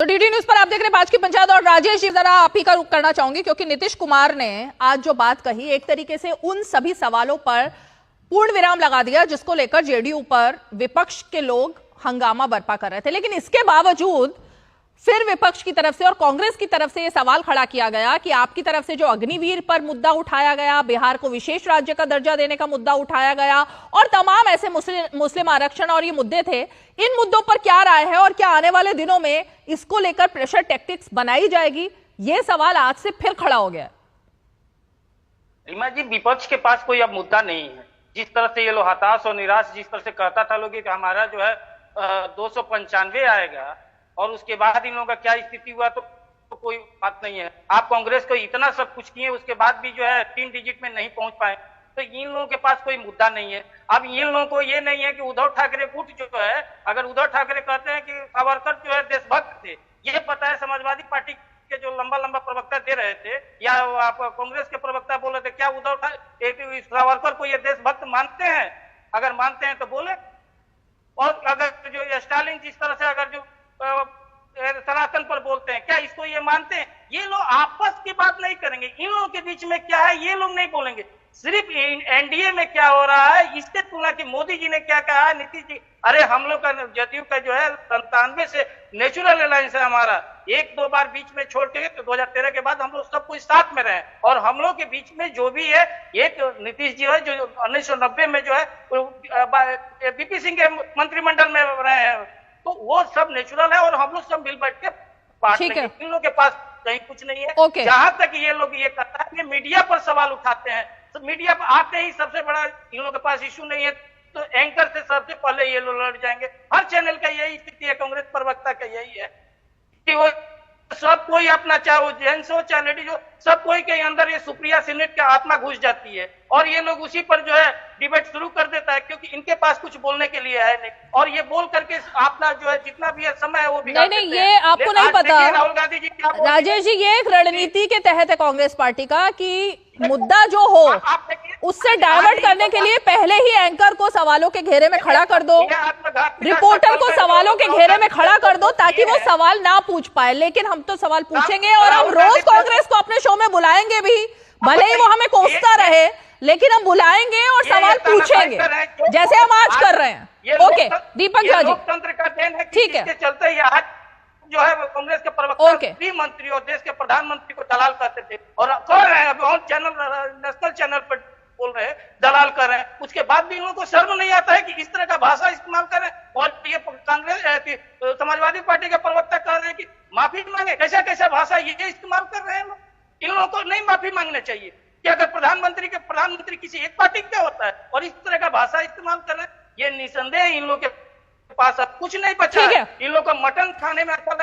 तो DD news पर आप देख रहे हैं आज की पंचायत। और राजेश जी, जरा आप ही का रुख करना चाहूंगी क्योंकि नीतीश कुमार ने आज जो बात कही, एक तरीके से उन सभी सवालों पर पूर्ण विराम लगा दिया जिसको लेकर जेडीयू पर विपक्ष के लोग हंगामा बरपा कर रहे थे। लेकिन इसके बावजूद फिर विपक्ष की तरफ से और कांग्रेस की तरफ से यह सवाल खड़ा किया गया कि आपकी तरफ से जो अग्निवीर पर मुद्दा उठाया गया, बिहार को विशेष राज्य का दर्जा देने का मुद्दा उठाया गया और तमाम ऐसे मुस्लिम आरक्षण और ये मुद्दे थे, इन मुद्दों पर क्या राय है और क्या आने वाले दिनों में इसको लेकर प्रेशर टैक्टिक्स बनाई जाएगी? ये सवाल आज से फिर खड़ा हो गया। रीमा जी, विपक्ष के पास कोई अब मुद्दा नहीं है। जिस तरह से ये लोग हताश और निराश जिस तरह से कहता था लोग कि हमारा जो है 295 आएगा और उसके बाद इन लोगों का क्या स्थिति हुआ तो कोई बात नहीं है। आप कांग्रेस को इतना सब कुछ किए, उसके बाद भी जो है 3 डिजिट में नहीं पहुंच पाए, तो इन लोगों के पास कोई मुद्दा नहीं है। अब इन लोगों को ये नहीं है कि उद्धव ठाकरे गुट जो है, अगर उद्धव ठाकरे कहते हैं कि सावरकर जो है देशभक्त थे, ये पता है समाजवादी पार्टी के जो लंबा प्रवक्ता दे रहे थे या आप कांग्रेस के प्रवक्ता बोल रहे थे, क्या उद्धव ठाकरे सावरकर को ये देशभक्त मानते हैं? अगर मानते हैं तो बोले। और अगर जो स्टालिन जिस तरह से अगर जो सनातन पर बोलते हैं, क्या इसको ये मानते हैं? ये लोग आपस की बात नहीं करेंगे। इन लोगों के बीच में क्या है ये लोग नहीं बोलेंगे। सिर्फ एनडीए में क्या हो रहा है इसके तुलना की मोदी जी ने क्या कहा है, नीतीश जी, अरे हम लोग का जदयू का जो है 97 से नेचुरल अलायंस है हमारा, 1-2 बार बीच में छोड़ के तो 2013 के बाद हम लोग सब कुछ साथ में रहे और हम लोग के बीच में जो भी है, एक नीतीश जी है जो 1990 में जो है बीपी सिंह के मंत्रिमंडल में रहे हैं, तो वो सब नेचुरल है और हम लोग सब मिल बैठ के बात लेंगे। इन लोगों के पास कहीं कुछ नहीं है। जहां तक ये लोग ये कहता है कि मीडिया पर सवाल उठाते हैं, तो मीडिया पर आते ही सबसे बड़ा इन लोगों के पास इश्यू नहीं है, तो एंकर से सबसे पहले ये लोग लड़ जाएंगे। हर चैनल का यही स्थिति है, कांग्रेस प्रवक्ता का यही है कि वो सब कोई अपना, चाहे वो जेंट्स हो चाहे लेडीज हो, सब कोई के अंदर ये सुप्रिया सीनेट का आत्मा घुस जाती है और ये लोग उसी पर जो है डिबेट शुरू कर देता है, क्योंकि इनके पास कुछ बोलने के लिए है नहीं और ये बोल करके अपना जो है जितना भी है समय है वो भी नहीं, ये आपको नहीं पता राहुल गांधी जी क्या राजेश जी, ये एक रणनीति के तहत है कांग्रेस पार्टी का कि मुद्दा जो हो उससे डाइवर्ट करने के लिए पहले ही एंकर को सवालों के घेरे में खड़ा कर दो, रिपोर्टर को सवालों के घेरे में खड़ा कर दो ताकि वो सवाल ना पूछ पाए। लेकिन हम तो सवाल पूछेंगे और हम रोज कांग्रेस को अपने शो में बुलाएंगे भी, भले ही वो हमें कोसता रहे, लेकिन हम बुलाएंगे और सवाल पूछेंगे जैसे हम आज कर रहे हैं। ओके दीपक झा जी, लोकतंत्र का देन है, ठीक है। चलते ही आज जो है कांग्रेस के प्रवक्ता गृह मंत्री और देश के प्रधानमंत्री को दलाल कहते थे और कह रहे हैं अभी और चैनल नेशनल चैनल पर बोल रहे हैं दलाल कर रहे हैं। उसके बाद भी इन लोगों को शर्म नहीं आता है कि इस तरह का भाषा इस्तेमाल करें। और ये कांग्रेस समाजवादी पार्टी के प्रवक्ता कह रहे हैं कि माफी मांगे, कैसा भाषा ये इस्तेमाल कर रहे हैं लोग। इन लोगों को नहीं माफी मांगना चाहिए कि अगर प्रधानमंत्री किसी एक पार्टी का होता है और इस तरह का भाषा इस्तेमाल कर रहे हैं, ये निसंदेह इन लोगों के पास अब कुछ नहीं बचा है। इन लोगों को मटन खाने में अच्छा